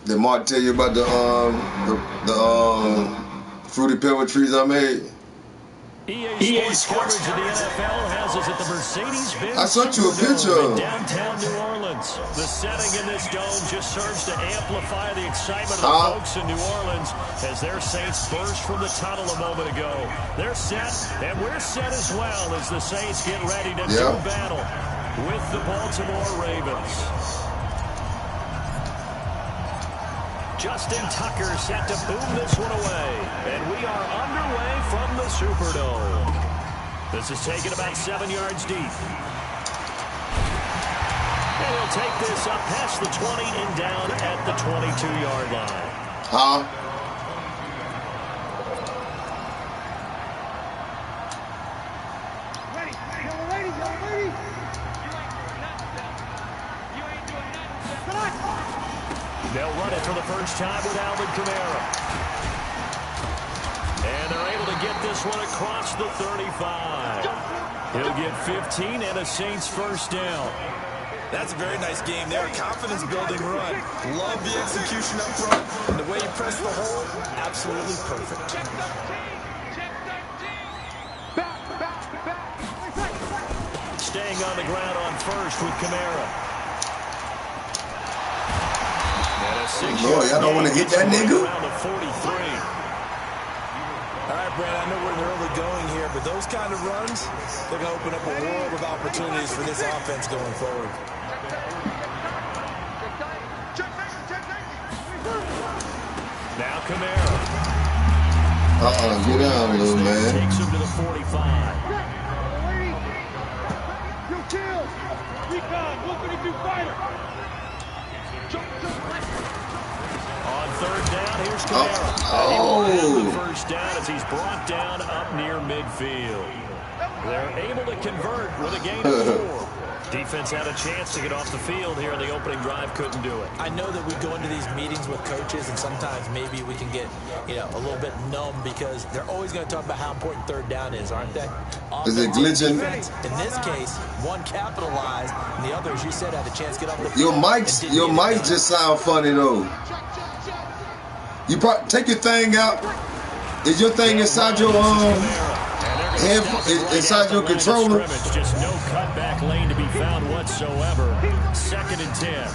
Did Mark tell you about the fruity pebble trees I made? EA Sports coverage of the NFL has us at the Mercedes-Benz I sent you a picture in downtown New Orleans. The setting in this dome just serves to amplify the excitement of the folks in New Orleans as their Saints burst from the tunnel a moment ago. They're set, and we're set as well as the Saints get ready to do battle with the Baltimore Ravens. Justin Tucker set to boom this one away. And we are underway from the Superdome. This is taken about 7 yards deep. And he'll take this up past the 20 and down at the 22-yard line. They'll run it for the first time with Alvin Kamara. And they're able to get this one across the 35. He'll get 15 and a Saints first down. That's a very nice game there. Confidence-building run. Love the execution up front. And the way you press the hole, absolutely perfect. Staying on the ground on first with Kamara. Lord, y'all don't want to hit that nigga? All right, Brad, I know we're in the early going here, but those kind of runs, they're going to open up a world of opportunities for this offense going forward. Now Kamara. Get down, little man. Takes him to the 45. You kill. Recon, what can you do, fighter? On third down, here's Kamara. And he will have the first down as he's brought down up near midfield. They're able to convert with a gain of 4. Defense had a chance to get off the field here in the opening drive, couldn't do it. I know that we go into these meetings with coaches, and sometimes maybe we can get, a little bit numb because they're always going to talk about how important third down is, aren't they? Is it glitching? Defense, in this case, one capitalized, and the other, as you said, had a chance to get off the Your field. mic just sound funny though. You probably take your thing out. Is your thing inside your inside your controller? Just no cutback lane to be found whatsoever. 2nd and 10.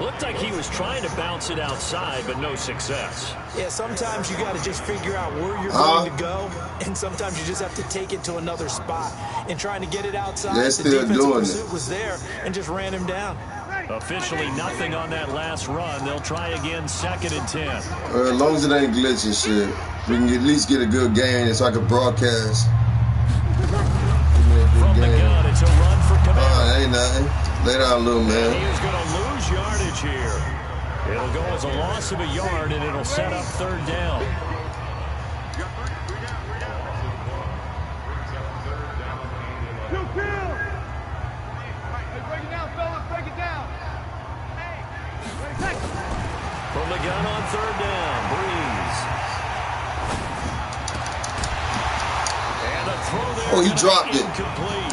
Looked like he was trying to bounce it outside, but no success. Yeah, sometimes you got to just figure out where you're going to go, and sometimes you just have to take it to another spot. And trying to get it outside, the defensive pursuit was there and just ran him down. Officially nothing on that last run. They'll try again 2nd and 10. As long as it ain't glitching shit, we can at least get a good game so I can broadcast. From the gun, it's a run for Kamara. Ain't nothing. Lay down, little man. He is going to lose yardage here. It'll go as a loss of a yard, and it'll set up third down. From the gun on third down, Breeze. And a throw there. He dropped it. Incomplete.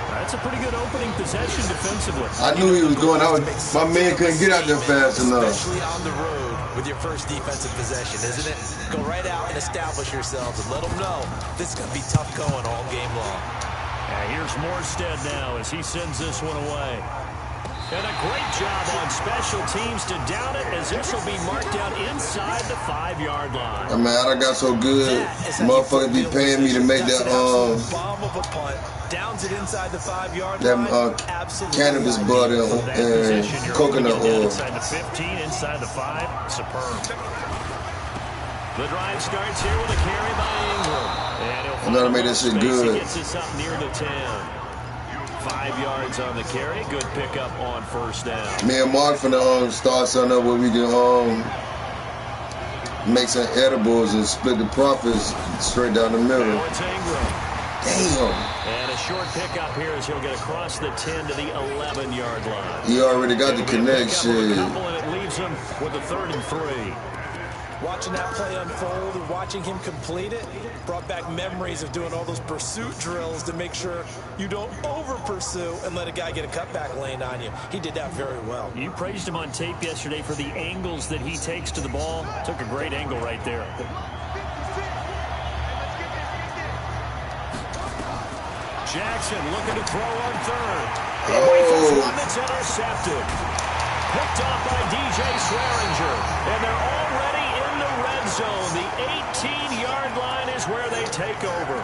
That's a pretty good opening possession defensively. I knew he was going. My man couldn't get out there fast enough. Especially on the road with your first defensive possession, isn't it? Go right out and establish yourselves and let them know this is going to be tough going all game long. Here's Morstead now as he sends this one away. And a great job on special teams to down it as this will be marked out inside the 5-yard line. I got so good. Motherfuckers be paying me to make that bomb of a punt. Downs it inside the 5-yard line. Cannabis butter and coconut oil. Inside the 15, inside the 5. Superb. The drive starts here with a carry by Ingram. And he'll gotta make that shit good. He gets us up near the 10. 5 yards on the carry. Good pickup on first down. Me and Mark finna start something up where we can make some edibles and split the profits straight down the middle. Now it's Ingram. Damn. And a short pickup here as he'll get across the 10 to the 11-yard line. He already got the connection. And it leaves him with a 3rd and 3. Watching that play unfold and watching him complete it brought back memories of doing all those pursuit drills to make sure you don't over-pursue and let a guy get a cutback lane on you. He did that very well. You praised him on tape yesterday for the angles that he takes to the ball. Took a great angle right there. Jackson looking to throw on third. He rifles one that's intercepted. Picked off by DJ Swearinger. And they're already in the red zone. The 18-yard line is where they take over.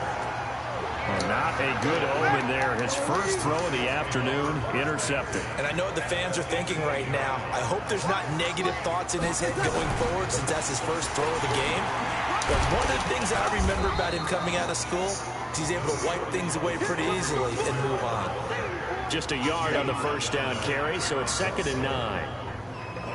Well, not a good omen there. His first throw of the afternoon, intercepted. And I know what the fans are thinking right now. I hope there's not negative thoughts in his head going forward since that's his first throw of the game. But one of the things I remember about him coming out of school is he's able to wipe things away pretty easily and move on. Just a yard on the first down carry, so it's 2nd and 9.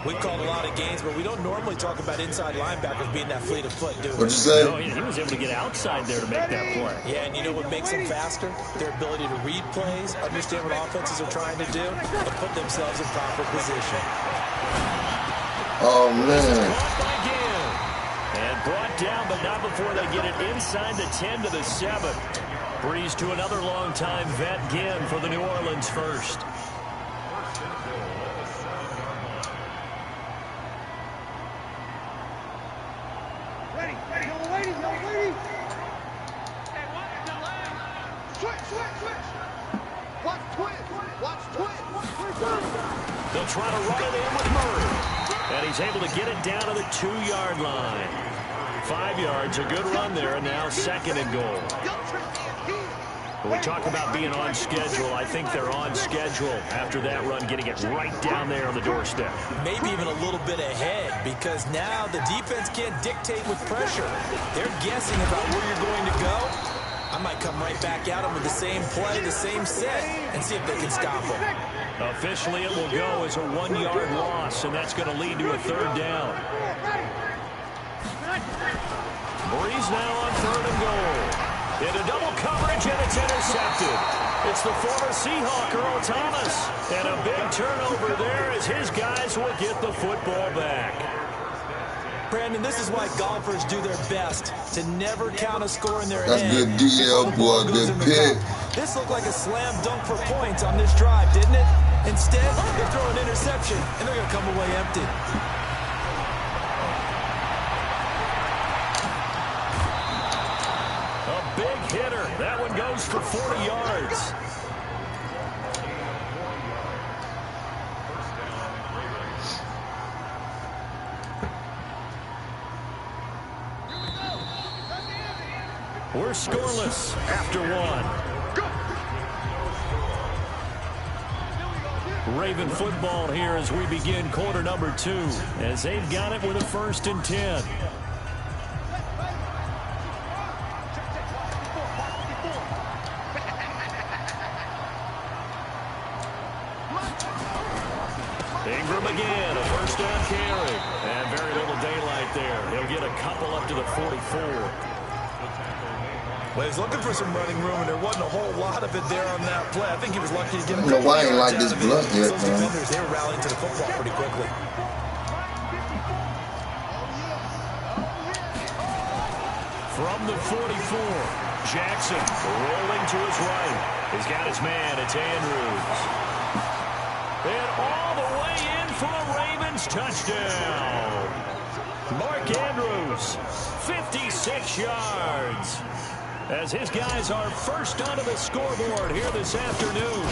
We've called a lot of games, but we don't normally talk about inside linebackers being that fleet of foot, do we? What'd you say? No, he was able to get outside there to make that play. Yeah, and you know what makes them faster? Their ability to read plays, understand what offenses are trying to do, and put themselves in proper position. Oh, man. And brought down, but not before they get it inside the 10 to the 7. Breeze to another long-time vet, Ginn, for the New Orleans first. Ready, young lady, young lady. Switch. Watch twist. They'll try to run it in with Murray. And he's able to get it down to the 2-yard line. 5 yards, a good run there, and now 2nd and goal. When we talk about being on schedule, I think they're on schedule after that run, getting it right down there on the doorstep. Maybe even a little bit ahead, because now the defense can't dictate with pressure. They're guessing about where you're going to go. I might come right back at them with the same play, the same set, and see if they can stop them. Officially, it will go as a 1-yard loss, and that's going to lead to a 3rd down. Breeze now on 3rd and goal. Into double coverage, and it's intercepted. It's the former Seahawk, Earl Thomas. And a big turnover there as his guys will get the football back. Brandon, this is why golfers do their best to never count a score in their That's head. good DL, boy. Good pick. This looked like a slam dunk for points on this drive, didn't it? Instead, they throw an interception, and they're going to come away empty. Hitter. That one goes for 40 yards. We're scoreless after 1. Raven football here as we begin quarter number 2, as they've got it with a 1st and 10. Ingram again, a 1st down carry. And very little daylight there. He'll get a couple up to the 44. Well, he's looking for some running room, and there wasn't a whole lot of it there on that play. I think he was lucky to get I don't know why I ain't like this blunt yet, those man. defenders, they were rallying to the football pretty quickly. From the 44, Jackson rolling to his right. He's got his man. It's Andrews. And all the way in for a Ravens touchdown. Mark Andrews, 56 yards. As his guys are first onto the scoreboard here this afternoon.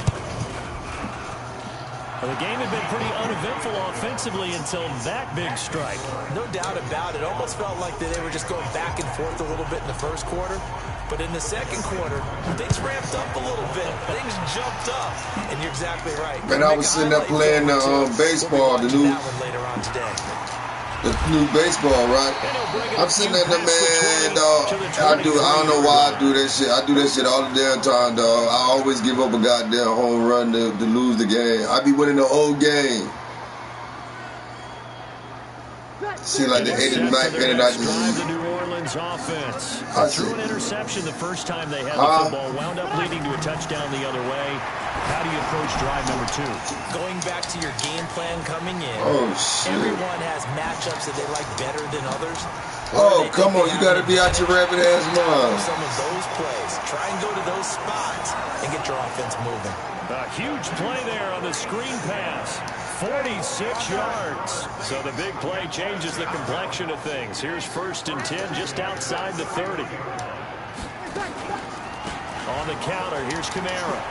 Well, the game had been pretty uneventful offensively until that big strike. No doubt about it. Almost felt like they were just going back and forth a little bit in the first quarter. But in the second quarter, things ramped up a little bit. Things jumped up. And you're exactly right. Man, I was sitting there playing the baseball, the new baseball, right? I'm sitting there, man, dog. I don't know why I do that shit. I do that shit all the damn time, dog. I always give up a goddamn home run to lose the game. I be winning the whole game. See, like the 89th minute, I just... The New Orleans offense. I Threw an interception the first time they had the football. Wound up leading to a touchdown the other way. How do you approach drive number 2? Going back to your game plan coming in. Oh, shit. Everyone has matchups that they like better than others. Oh, come on. You got to be out your rabbit ass mind. Some of those plays. Try and go to those spots and get your offense moving. A huge play there on the screen pass. 46 yards. So the big play changes the complexion of things. Here's 1st and 10 just outside the 30. On the counter, here's Kamara.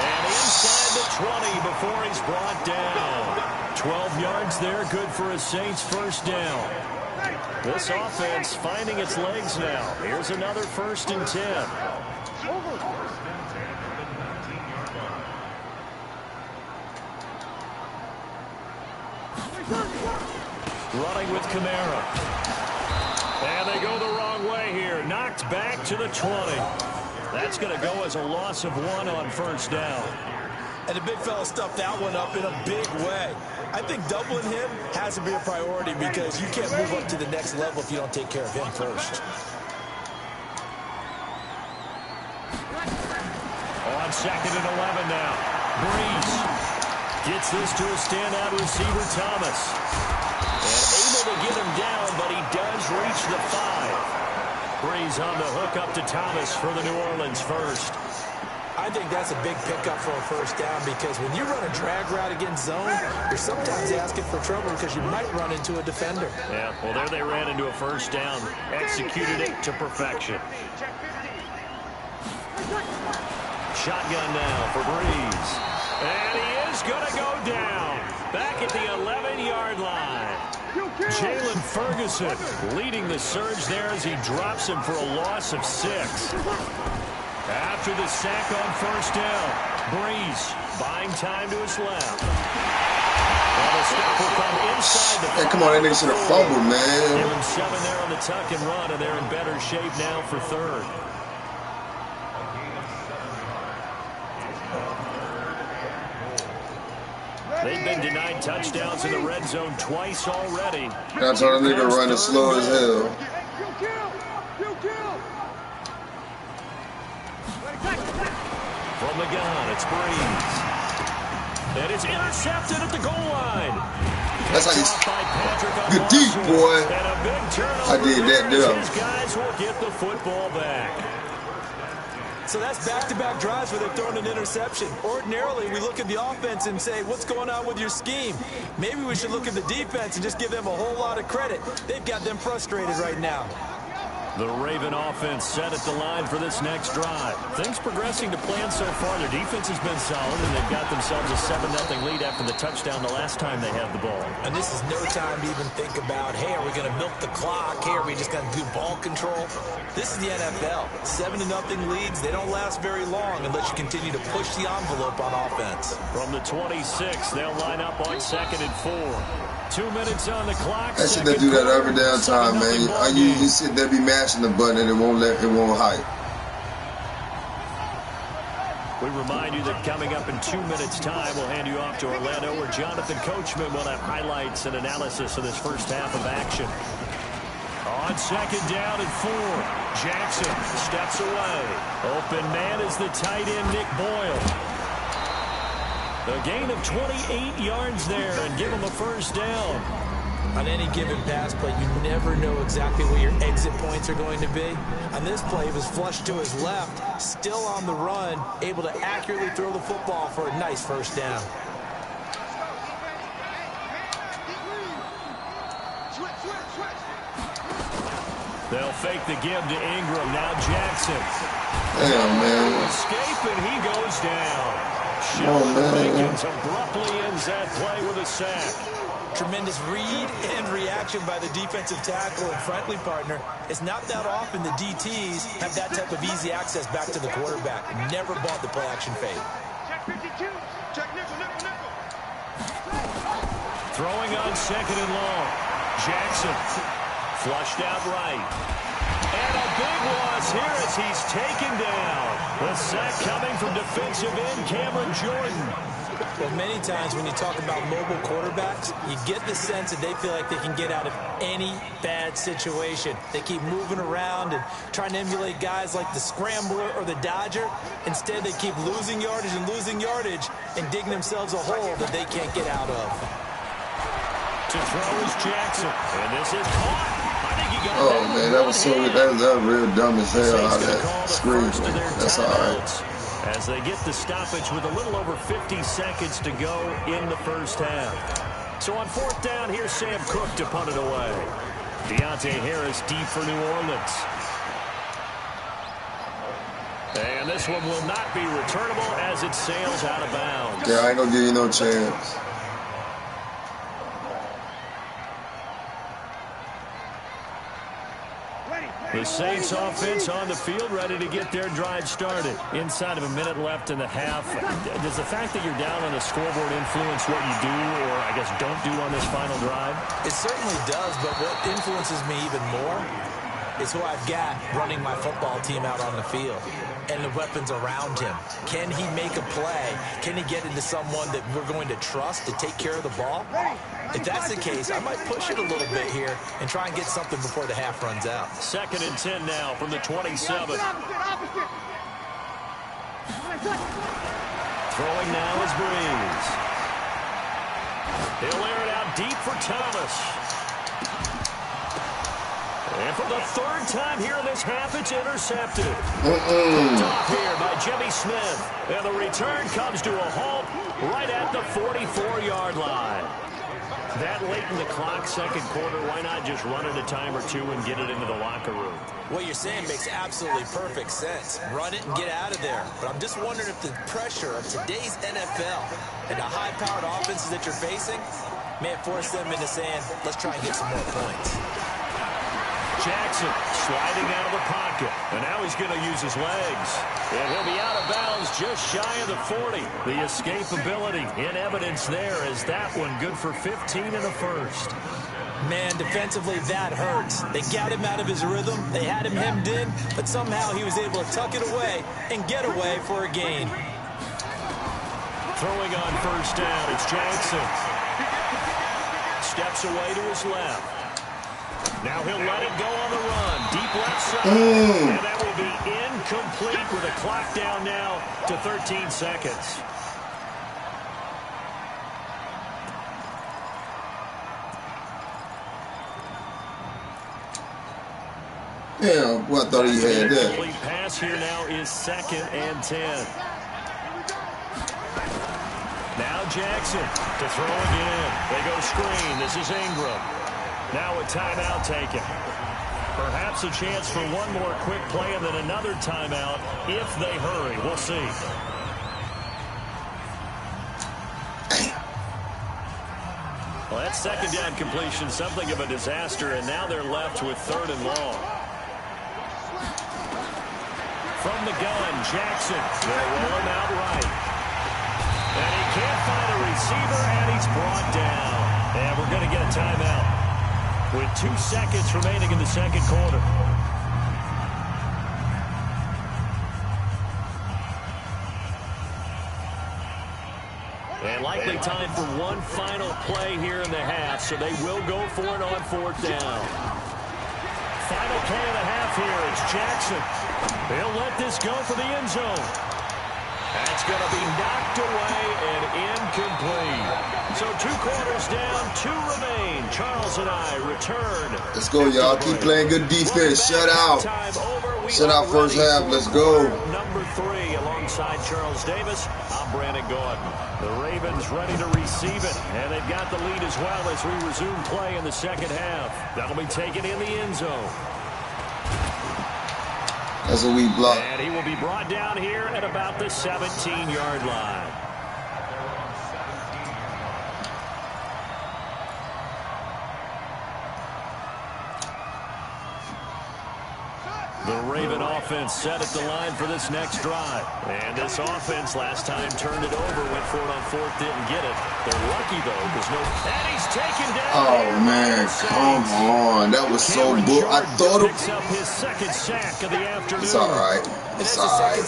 And inside the 20 before he's brought down. 12 yards there, good for a Saints first down. This offense finding its legs now. Here's another 1st and 10. Running with Kamara. And they go the wrong way here. Knocked back to the 20. That's going to go as a loss of 1 on 1st down. And the big fella stuffed that one up in a big way. I think doubling him has to be a priority because you can't move up to the next level if you don't take care of him first. On 2nd and 11 now. Breeze gets this to a standout receiver, Thomas. And able to get him down, but he does reach the 5. Breeze on the hook up to Thomas for the New Orleans first. I think that's a big pickup for a 1st down because when you run a drag route against zone, you're sometimes asking for trouble because you might run into a defender. Yeah, well, there they ran into a 1st down. Executed it to perfection. Shotgun now for Breeze. And he is going to go down. Back at the 11-yard line. Jalen Ferguson leading the surge there as he drops him for a loss of 6. After the sack on 1st down, Breeze buying time to his left. And the stop will come inside the 5. Hey, come on, that nigga should have fumbled, man. Give him 7 there on the tuck and run, and they're in better shape now for 3rd. They've been denied touchdowns in the red zone twice already. That's how the nigga running slow as hell. From the gun, it's Breeze. And it's intercepted at the goal line. That's how you good deep, boy. And a big turnover. I did that, dude. These guys will get the football back. So that's back-to-back drives where they've thrown an interception. Ordinarily, we look at the offense and say, what's going on with your scheme? Maybe we should look at the defense and just give them a whole lot of credit. They've got them frustrated right now. The Raven offense set at the line for this next drive. Things progressing to plan so far. Their defense has been solid, and they've got themselves a 7-0 lead after the touchdown the last time they had the ball. And this is no time to even think about, hey, are we going to milk the clock? Hey, are we just going to do ball control? This is the NFL. 7-0 leads, they don't last very long unless you continue to push the envelope on offense. From the 26, they'll line up on 2nd and 4. 2 minutes on the clock. I should do that every damn time, man. You sit there, be mashing the button, and it won't hype. We remind you that coming up in 2 minutes' time, we'll hand you off to Orlando, where Jonathan Coachman will have highlights and analysis of this first half of action. On 2nd down and 4, Jackson steps away. Open man is the tight end, Nick Boyle. A gain of 28 yards there and give him a 1st down. On any given pass play, you never know exactly where your exit points are going to be. On this play, he was flushed to his left, still on the run, able to accurately throw the football for a nice 1st down. They'll fake the give to Ingram. Now Jackson. Damn, man. Escape, and he goes down. Oh, man. Abruptly ends that play with a sack. Tremendous read and reaction by the defensive tackle and friendly partner. It's not that often the DTs have that type of easy access back to the quarterback. Never bought the play action fade. Check 52. Check nickel. Throwing on 2nd and long. Jackson flushed out right. And a big loss here as he's taken down. The sack coming from defensive end Cameron Jordan. Well, many times when you talk about mobile quarterbacks, you get the sense that they feel like they can get out of any bad situation. They keep moving around and trying to emulate guys like the Scrambler or the Dodger. Instead, they keep losing yardage and digging themselves a hole that they can't get out of. To throw is Jackson, and this is caught. Oh man, that was so good. That was real dumb as hell how that screen. That's all right. As they get the stoppage with a little over 50 seconds to go in the first half. So on fourth down, here's Sam Cook to punt it away. Deontay Harris deep for New Orleans. And this one will not be returnable as it sails out of bounds. Yeah, I ain't gonna give you no chance. The Saints offense on the field, ready to get their drive started. Inside of a minute left in the half. Does the fact that you're down on the scoreboard influence what you do, or I guess don't do on this final drive? It certainly does, but what influences me even more is who I've got running my football team out on the field and the weapons around him. Can he make a play? Can he get into someone that we're going to trust to take care of the ball? If that's the case, I might push it a little bit here and try and get something before the half runs out. 2nd and 10 now from the 27. Throwing now is Breeze. He'll air it out deep for Thomas. And for the 3rd time here in this half, it's intercepted. Picked off here by Jimmy Smith. And the return comes to a halt right at the 44-yard line. That late in the clock, second quarter, why not just run it a time or two and get it into the locker room? What you're saying makes absolutely perfect sense. Run it and get out of there. But I'm just wondering if the pressure of today's NFL and the high-powered offenses that you're facing may force them into saying, let's try and get some more points. Jackson sliding out of the pocket, and now he's going to use his legs. And he'll be out of bounds just shy of the 40. The escapability in evidence there is that one good for 15 in the first. Man, defensively, that hurts. They got him out of his rhythm. They had him hemmed in, but somehow he was able to tuck it away and get away for a gain. Throwing on first down, it's Jackson. Steps away to his left. Now he'll let it go on the run. Deep left side. And that will be incomplete with a clock down now to 13 seconds. Yeah, well, I thought he had that. Complete pass here now is 2nd and 10. Now Jackson to throw again. They go screen. This is Ingram. Now a timeout taken. Perhaps a chance for one more quick play and then another timeout if they hurry. We'll see. Well, that second down completion, something of a disaster, and now they're left with 3rd and long. From the gun, Jackson. They'll roll him out right. And he can't find a receiver, and he's brought down. And we're going to get a timeout with 2 seconds remaining in the second quarter. And likely time for one final play here in the half, so they will go for it on 4th down. Final play of the half here. It's Jackson. They'll let this go for the end zone. That's going to be knocked away and incomplete. So 2 quarters down, 2 remain. Charles and I return. Let's go, y'all. Keep playing good defense. Shut out. Shut out first half. Let's go. Number 3 alongside Charles Davis. I'm Brandon Gordon. The Ravens ready to receive it. And they've got the lead as well as we resume play in the second half. That'll be taken in the end zone. That's a weak block. And he will be brought down here at about the 17-yard line. The Raven offense set at the line for this next drive. And this offense last time turned it over, went for it on 4th, didn't get it. They're lucky, though, because and he's taken down. Oh, man, come on. That was so good. I thought it picks up his 2nd sack of the afternoon. It's all right. It's alright.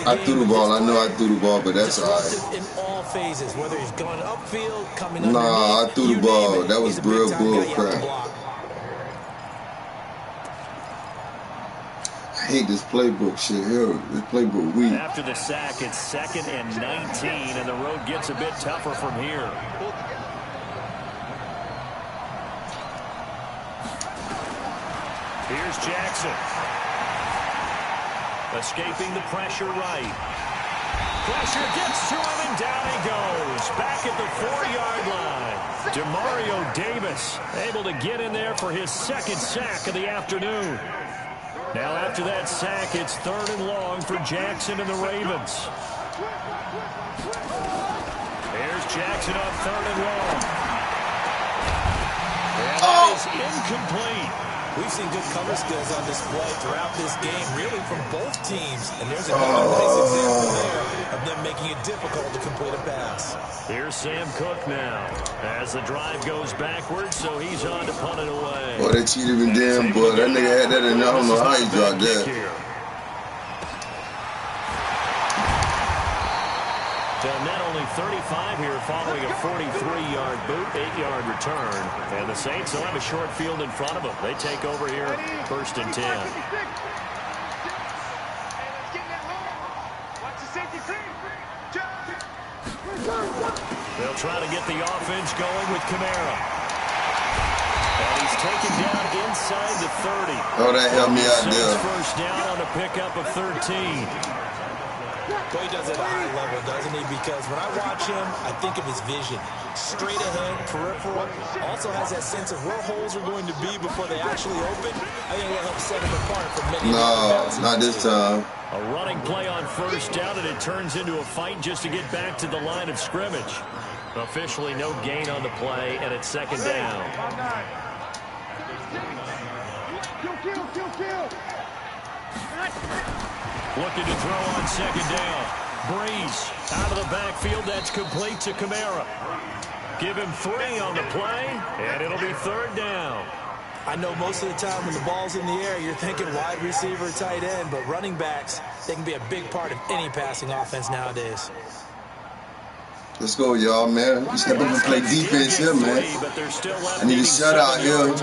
I threw the ball. I know I threw the ball, but that's alright. In all phases, whether he's going upfield, coming Nah, I threw the ball. That was real bull crap. I hate this playbook shit here. This playbook weak. After the sack, it's 2nd and 19, and the road gets a bit tougher from here. Here's Jackson. Escaping the pressure right. Pressure gets to him, and down he goes. Back at the 4-yard line. Demario Davis able to get in there for his 2nd sack of the afternoon. Now after that sack, it's 3rd and long for Jackson and the Ravens. There's Jackson on 3rd and long. And that is incomplete. We've seen good cover skills on display throughout this game, really from both teams. And there's another nice example there of them making it difficult to complete a pass. Here's Sam Cook now as the drive goes backwards, so he's on to punt it away. Boy, they cheated him damn, boy. That nigga had that in there. I don't know how he dropped that. So net only 35 here following a 43-yard boot, 8-yard return. And the Saints will have a short field in front of them. They take over here, 1st and 10. They'll try to get the offense going with Kamara. And he's taken down inside the 30. Oh, that helped me out there. First down on a pickup of 13. Well, he does it at a high level, doesn't he? Because when I watch him, I think of his vision. Straight ahead, peripheral. Also has that sense of where holes are going to be before they actually open. I think that helps set him apart from many. No, not this time. A running play on 1st down, and it turns into a fight just to get back to the line of scrimmage. Officially no gain on the play, and it's 2nd down. Looking to throw on 2nd down. Breeze out of the backfield. That's complete to Kamara. Give him 3 on the play, and it'll be 3rd down. I know most of the time when the ball's in the air, you're thinking wide receiver, tight end, but running backs, they can be a big part of any passing offense nowadays. Let's go, y'all, man. We step up and play defense here, man. I need a shutout here.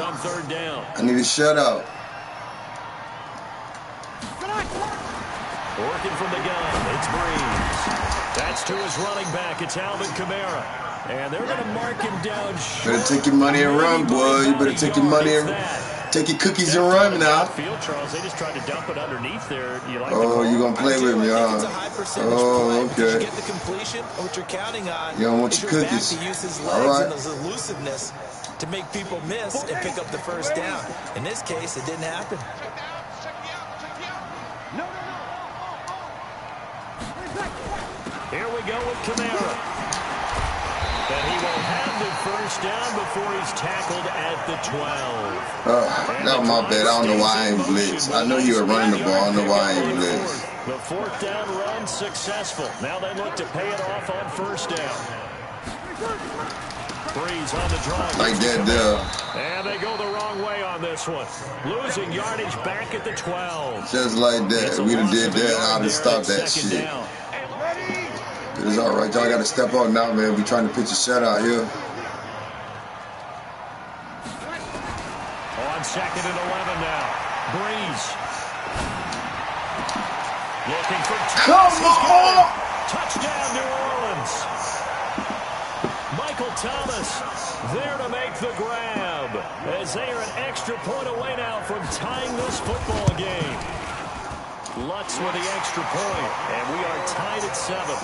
I need a shutout. Working from the gun, it's Breeze. That's to his running back. It's Alvin Kamara. And they're going to mark him down short. Better take your money and run, boy. You better take your money and take your cookies and run now. Field, Charles, they just tried to dump it underneath there. You like oh, you're going to play with me, huh? Oh, okay. You get the completion, what you're counting on. You don't want your cookies. To use his legs and his elusiveness to make people miss and pick up the 1st down. In this case, it didn't happen. Here we go with Kamara. And he will have the 1st down before he's tackled at the 12. That was my bad. I don't know why I ain't blitz. I know you were running the ball. I don't know why I ain't blitz. The 4th down run successful. Now they look to pay it off on 1st down. Breeze on the drive. Like that there. And they go the wrong way on this one. Losing yardage back at the 12. Just like that. We done did that. I'd have stopped that shit. It's all right. Y'all got to step up now, man. We trying to pitch a shutout here. On 2nd and 11 now. Breeze. Looking for Come on! Touchdown, New Orleans. Michael Thomas there to make the grab as they are an extra point away now from tying this football game. Lutz with the extra point, and we are tied at 7.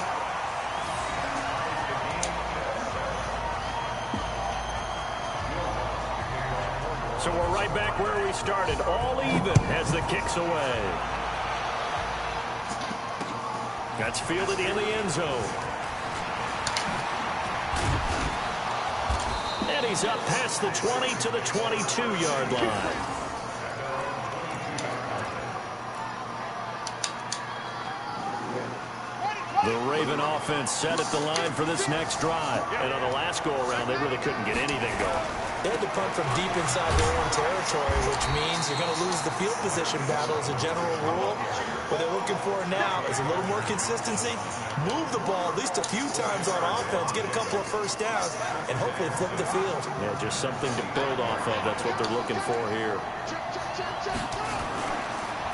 So we're right back where we started, all even as the kick's away. That's fielded in the end zone. And he's up past the 20 to the 22-yard line. The Raven offense set at the line for this next drive. And on the last go-around, they really couldn't get anything going. They had to punt from deep inside their own territory, which means you're going to lose the field position battle as a general rule. What they're looking for now is a little more consistency, move the ball at least a few times on offense, get a couple of first downs, and hopefully flip the field. Yeah, just something to build off of. That's what they're looking for here.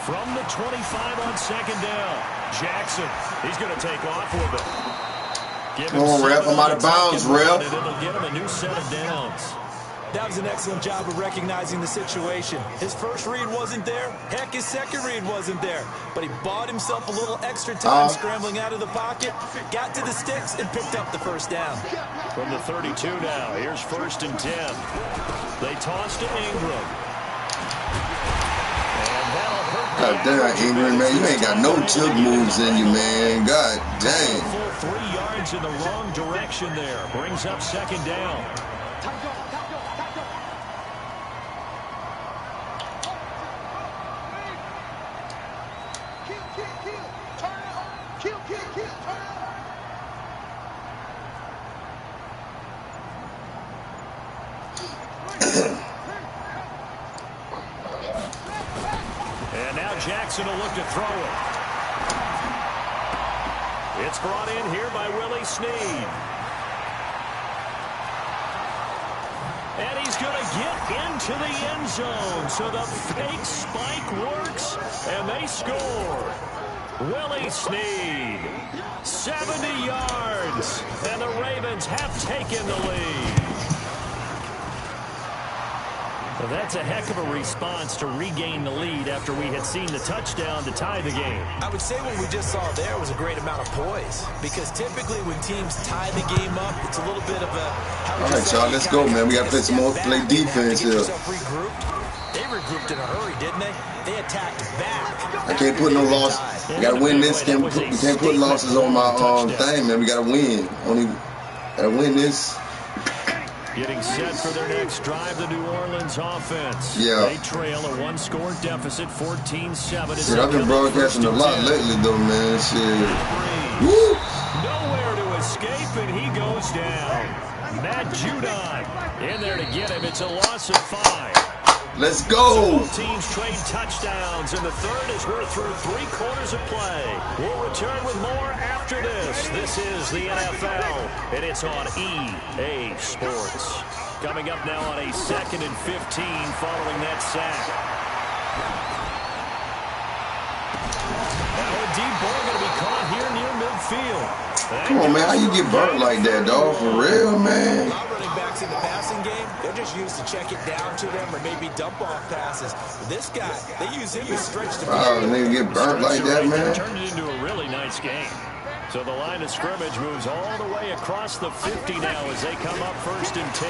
From the 25 on second down, Jackson, he's going to take off with it. Come on, ref. I'm out of bounds, ref. It'll give him a new set of downs. That was an excellent job of recognizing the situation. His first read wasn't there. Heck, his second read wasn't there. But he bought himself a little extra time scrambling out of the pocket, got to the sticks, and picked up the first down. From the 32 now, here's 1st and 10. They toss to Ingram. And that'll hurt. God damn, Ingram, man. You ain't got no tilt moves in you, man. God dang. Full 3 yards in the wrong direction there. Brings up second down. And now Jackson will look to throw it. It's brought in here by Willie Snead. And he's going to get into the end zone. So the fake spike works, and they score. Willie Snead, 70 yards, and the Ravens have taken the lead. Well, that's a heck of a response to regain the lead after we had seen the touchdown to tie the game. I would say what we just saw there was a great amount of poise, because typically when teams tie the game up, it's a little bit of a... All right, y'all, let's go, man. We got to play some more defense here. They regrouped in a hurry, didn't they? They attacked back. I can't put no loss. We got to win this. We can't put losses on my thing, man. We got to win. Got to win this. Getting set for their next drive, the New Orleans offense. Yeah. They trail a 1-score deficit, 14-7. Shit, I've been broadcasting a lot lately, though, man. Shit. Woo! Nowhere to escape, and he goes down. Matt Judon in there to get him. It's a loss of 5. Let's go. Both teams trade touchdowns, and the third as we're through 3 quarters of play. We'll return with more after this. This is the NFL, and it's on EA Sports. Coming up now on a 2nd and 15 following that sack. Now a deep ball going to be caught here near midfield. Come on, man. How you get burnt like that, dog? For real, man. Running backs in the passing game, they're just used to check it down to them or maybe dump off passes. But this guy, they use him to stretch the field. Oh, nigga get burnt like that, man. Turned it into a really nice game. So the line of scrimmage moves all the way across the 50 now as they come up 1st and 10.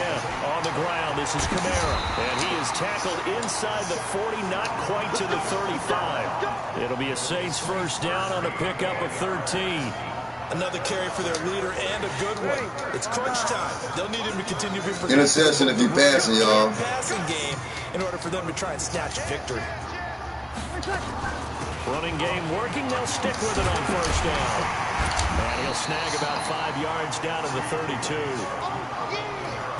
On the ground, this is Kamara. And he is tackled inside the 40, not quite to the 35. It'll be a Saints first down on a pickup of 13. Another carry for their leader and a good one. It's crunch time. They'll need him to continue to be interception if he passing, y'all. Passing game in order for them to try and snatch victory. Running game working. They'll stick with it on 1st down. And he'll snag about 5 yards down to the 32.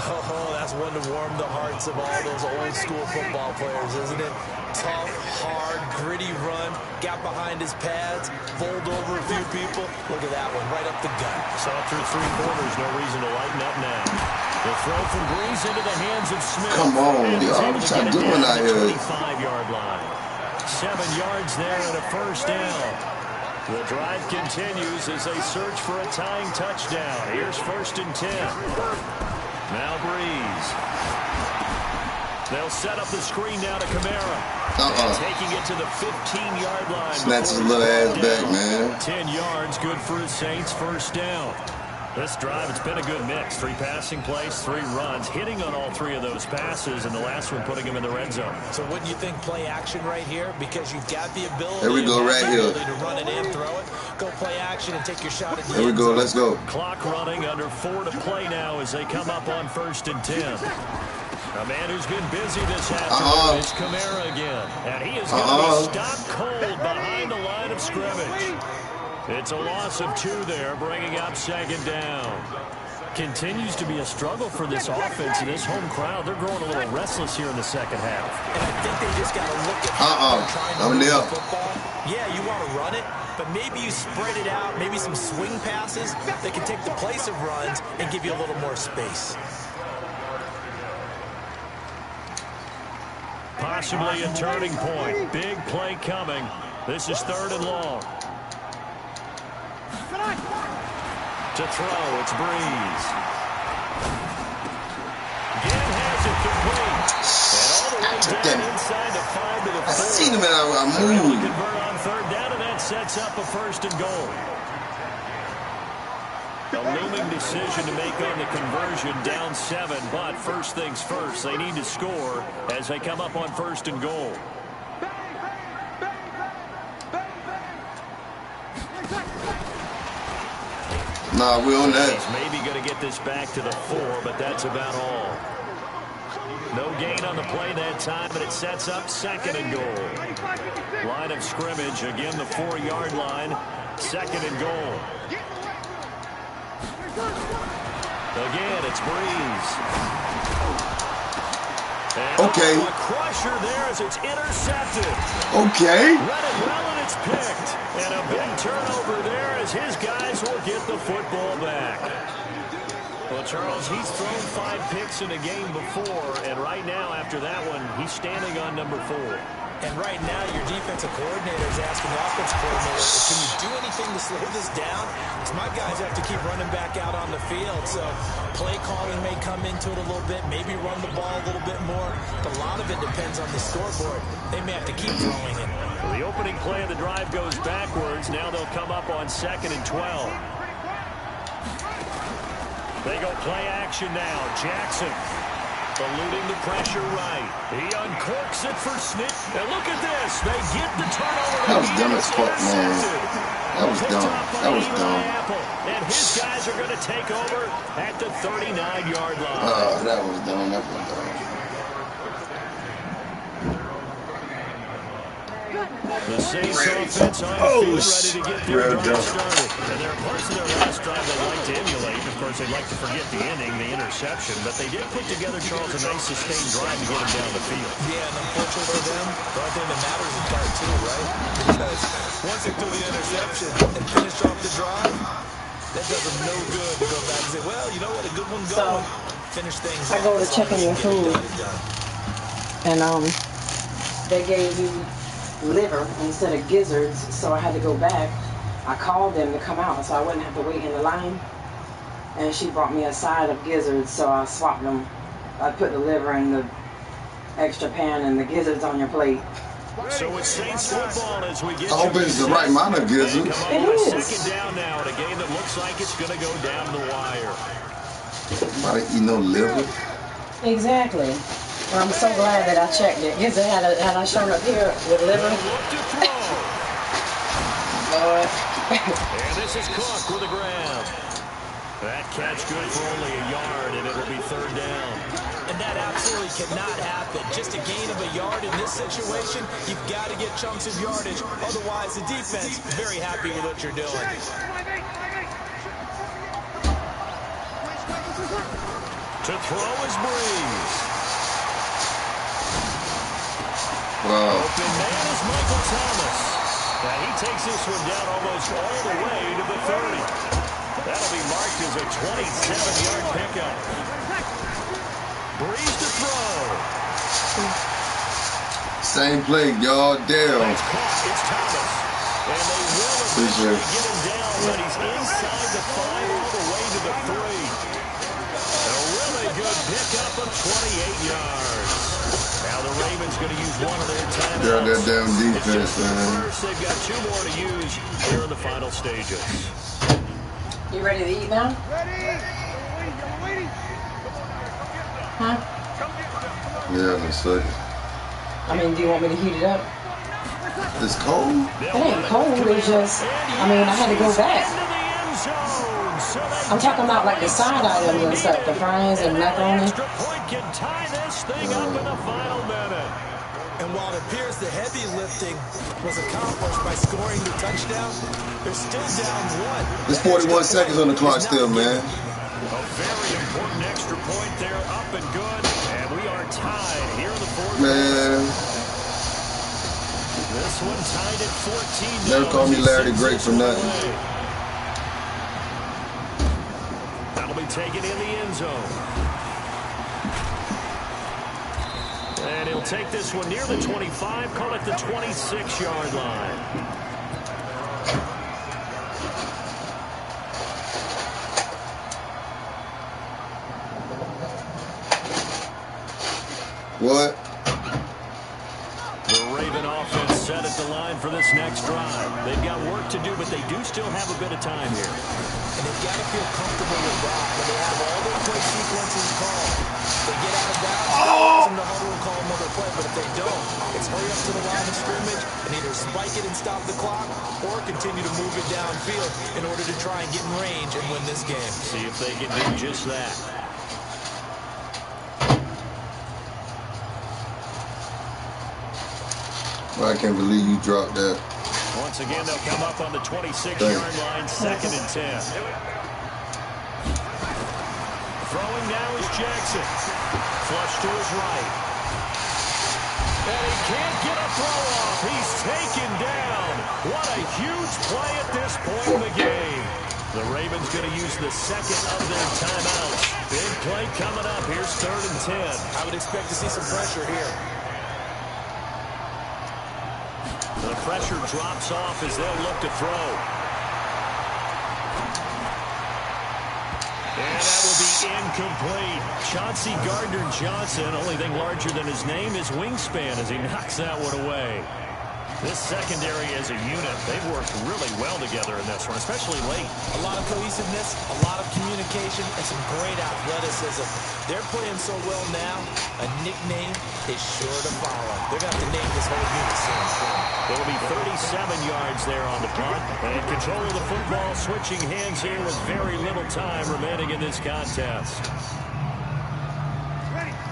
Oh, that's one to warm the hearts of all those old school football players, isn't it? Tough, hard, gritty run, got behind his pads, bowled over a few people. Look at that one, right up the gut. Saw through 3 quarters, no reason to lighten up now. The throw from Breeze into the hands of Smith. Come on, y'all. What y'all doing out here? 25-yard line. 7 yards there and a first down. The drive continues as they search for a tying touchdown. Here's 1st and 10. Now Breeze. They'll set up the screen now to Kamara. Taking it to the 15-yard line. Snatch his little ass back, man. 10 yards, good for his Saints, first down. This drive, it's been a good mix. 3 passing plays, 3 runs, hitting on all 3 of those passes, and the last one putting him in the red zone. So wouldn't you think play action right here? Because you've got the ability, there we go, right here. To run it and throw it. Go play action and take your shot at the There we go, let's go. Clock running, under 4 to play now as they come up on 1st and 10. A man who's been busy this afternoon is Kamara again. And he is going to be stopped cold behind the line of scrimmage. It's a loss of 2 there, bringing up 2nd down. Continues to be a struggle for this offense and this home crowd. They're growing a little restless here in the second half. And I think they just got to look at trying to run the football. Yeah, you want to run it, but maybe you spread it out, maybe some swing passes that can take the place of runs and give you a little more space. Possibly a turning point. Big play coming. This is 3rd and long. To throw, it's Breeze. Again has it complete. And all the way down inside the 5 to the 4. I seen him and I moved. Convert on 3rd down, and that sets up a 1st and goal. A looming decision to make on the conversion, down 7, but first things first, they need to score as they come up on 1st and goal. Nah, we're on that. He's maybe going to get this back to the 4, but that's about all. No gain on the play that time, but it sets up 2nd and goal. Line of scrimmage, again the 4-yard line, 2nd and goal. Again, it's Breeze. And okay. A crusher there as it's intercepted. Okay. Read it well and it's picked. And a big turnover there as his guys will get the football back. Well, Charles, he's thrown 5 picks in a game before, and right now, after that one, he's standing on number 4. And right now, your defensive coordinator is asking the offensive coordinator, can you do anything to slow this down? Because my guys have to keep running back out on the field. So play calling may come into it a little bit, maybe run the ball a little bit more. But a lot of it depends on the scoreboard. They may have to keep throwing it. Well, the opening play of the drive goes backwards. Now they'll come up on 2nd and 12. They go play action now. Jackson eluding the pressure right. He uncorks it for Snit. And look at this. They get the turnover. That was dumb as fuck, man. That was dumb. That was dumb. And his guys are going to take over at the 39-yard line. That was dumb. That was dumb. The Saints offense on the field ready to get their drive started. And there are parts of their last drive they'd like to emulate. Of course, they'd like to forget the ending, the interception. But they did put together, Charles, a nice sustained drive to get them down the field. Yeah, and unfortunately for them, the only thing that matters is part 2, right? Because once they threw the interception and finished off the drive, that does them no good to go back and say, well, you know what, a good one going. Finish things I go to check on your food, and they gave you liver instead of gizzards, so I had to go back. I called them to come out so I wouldn't have to wait in the line, and she brought me a side of gizzards, so I swapped them. I put the liver in the extra pan and the gizzards on your plate. So it's Saints football as we get I hope it's the right amount of gizzards. It is. 2nd down now in a game that looks like it's going to go down the wire. Somebody eat no liver. Exactly. Well, I'm so glad that I checked it, because had I shown up here with liver. Lord. And this is Cook with a grab. That catch good for only a yard, and it'll be 3rd down. And that absolutely cannot happen. Just a gain of a yard in this situation, you've got to get chunks of yardage. Otherwise, the defense very happy with what you're doing. To throw is Breeze. Wow. Open man is Michael Thomas. Now he takes this one down almost all the way to the 30. That'll be marked as a 27-yard pickup. Breeze to throw. Same play, y'all. Damn. It's Thomas. And they will eventually get him down, but he's inside the 5 all the way to the 3. A really good pickup of 28 yards. Now the Ravens going to use one of their timeouts. Yeah, that damn defense, man. First, they've got 2 more to use here in the final stages. You ready to eat now? Ready. Huh? Yeah, in a second. I mean, do you want me to heat it up? It's cold? It ain't cold, it's just, I mean, I had to go back. I'm talking about like the side items and stuff, the fries and macaroni. And while it appears the heavy lifting was accomplished by scoring the touchdown, they're still down 1. There's 41 seconds on the clock still, man. A very important extra point there, up and good. And we are tied here in the fourth. Man. This one tied at 14. Never call me Larry the Great for nothing. That'll be taken in the end zone. And he'll take this one near the 25, call it the 26-yard line. What? The Raven offense set at the line for this next drive. They've got work to do, but they do still have a bit of time here. And they've got to feel comfortable with that when they have all their play sequences called. They get out of bounds, and the huddle will call another play, but if they don't, it's hurry up to the line of scrimmage and either spike it and stop the clock or continue to move it downfield in order to try and get in range and win this game. See if they can do just that. I can't believe you dropped that. Once again, they'll come up on the 26-yard line, 2nd and 10. Throwing now is Jackson. Flush to his right. And he can't get a throw off. He's taken down. What a huge play at this point in the game. The Ravens going to use the second of their timeouts. Big play coming up. Here's 3rd and 10. I would expect to see some pressure here. The pressure drops off as they'll look to throw. And that will be incomplete. Chauncey Gardner-Johnson, only thing larger than his name is wingspan as he knocks that one away. This secondary as a unit, they've worked really well together in this one, especially late. A lot of cohesiveness, a lot of communication, and some great athleticism. They're playing so well now, a nickname is sure to follow. They're going to have to name this whole unit soon. It'll be 37 yards there on the punt. And control of the football switching hands here with very little time remaining in this contest.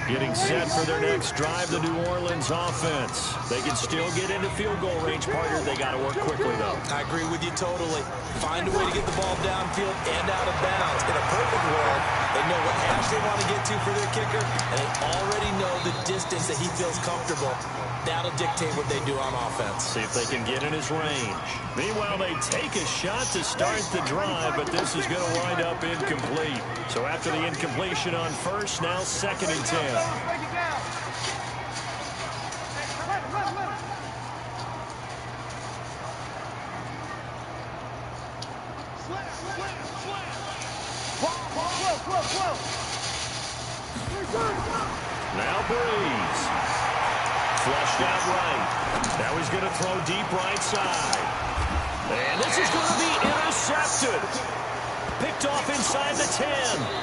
Getting set for their next drive, the New Orleans offense. They can still get into field goal range, partner. They got to work quickly, though. I agree with you totally. Find a way to get the ball downfield and out of bounds. In a perfect world, they know what hash they want to get to for their kicker, and they already know the distance that he feels comfortable. That'll dictate what they do on offense. See if they can get in his range. Meanwhile, they take a shot to start the drive, but this is going to wind up incomplete. So after the incompletion on first, now 2nd and 10. Now Breeze. Flushed out right. Now he's going to throw deep right side. And this is going to be intercepted. Picked off inside the 10.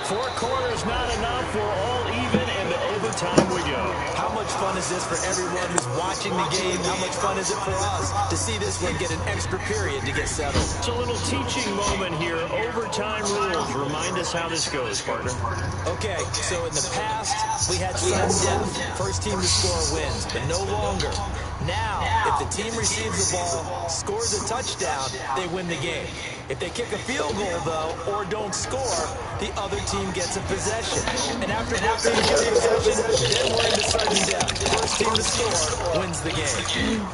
4 quarters not enough. We're all even, and to overtime we go. How much fun is this for everyone who's watching the game? How much fun is it for us to see this one get an extra period to get settled? It's a little teaching moment here. Overtime rules. Remind us how this goes, partner. Okay, so in the past, we had sudden death. First team to score wins, but no longer. Now, if the team receives the ball, scores a touchdown, they win the game. If they kick a field goal, though, or don't score, the other team gets a possession. And after both teams get a possession, then we're into sudden death. First team to score wins the game.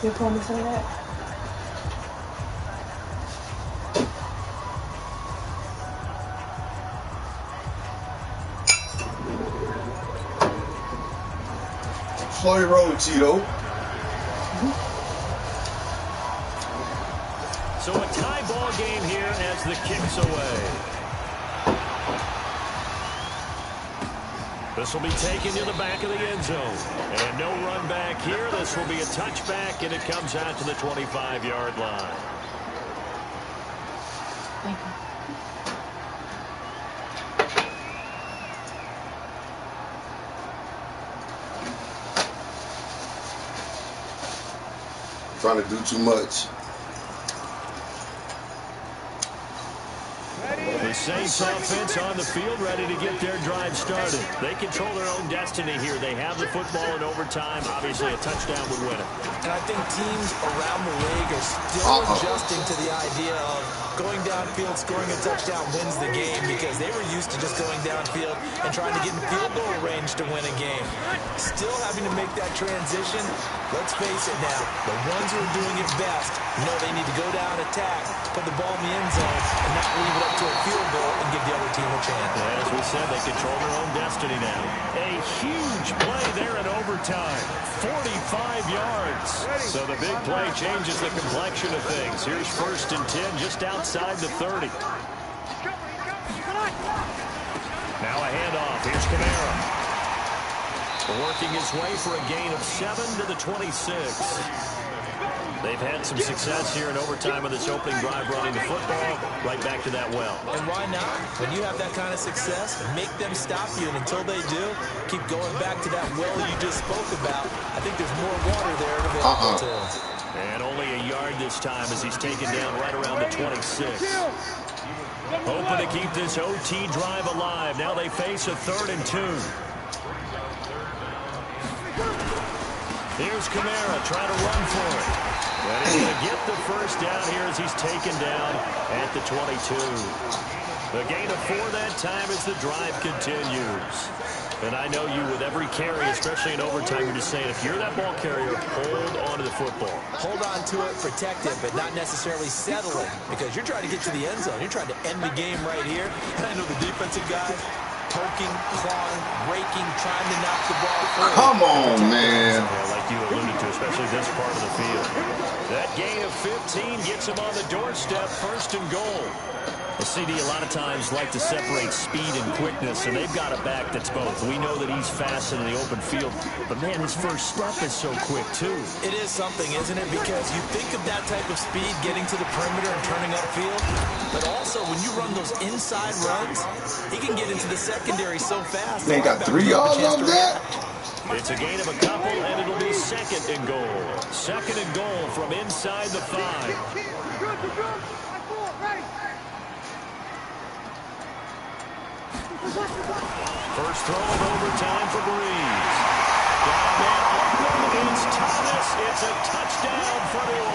You call me some of that? Slow your roll, Cheeto. So a tie ball game here as the kick's away. This will be taken to the back of the end zone. And no run back here. This will be a touchback, and it comes out to the 25-yard line. Thank you. Trying to do too much. The Saints offense on the field, ready to get their drive started. They control their own destiny here. They have the football in overtime. Obviously, a touchdown would win it. And I think teams around the league are still adjusting to the idea of going downfield, scoring a touchdown wins the game, because they were used to just going downfield and trying to get in field goal range to win a game. Still having to make that transition. Let's face it now, the ones who are doing it best know they need to go down, attack, put the ball in the end zone, and not leave it up to a field goal and give the other team a chance. As we said, they control their own destiny now. A huge play there in overtime. 45 yards. So the big play changes the complexion of things. Here's 1st and 10 just outside the 30. Now a handoff. Here's Kamara. Working his way for a gain of 7 to the 26. They've had some success here in overtime of this opening drive running the football right back to that well. And why not? When you have that kind of success, make them stop you. And until they do, keep going back to that well you just spoke about. I think there's more water there available to him. And only a yard this time as he's taken down right around the 26. Hoping to keep this OT drive alive. Now they face a 3rd and 2. Here's Kamara trying to run for it. But he's going to get the first down here as he's taken down at the 22. The gain of 4 that time as the drive continues. And I know you with every carry, especially in overtime, you're just saying if you're that ball carrier, hold on to the football. Hold on to it, protect it, but not necessarily settle it, because you're trying to get to the end zone. You're trying to end the game right here. And I know the defensive guys poking, clawing, raking, trying to knock the ball forward. Come on, man. Like you alluded to, especially this part of the field. That gain of 15 gets him on the doorstep, 1st and goal. The CD a lot of times like to separate speed and quickness, and they've got a back that's both. We know that he's fast in the open field, but man, his first step is so quick too. It is something, isn't it? Because you think of that type of speed getting to the perimeter and turning upfield, but also when you run those inside runs, he can get into the secondary so fast. They got 3 yards on that. It's a gain of a couple, and it'll be 2nd and goal. 2nd and goal from inside the 5. First throw of overtime for Breeze. Down there, open. It's Thomas. It's a touchdown for New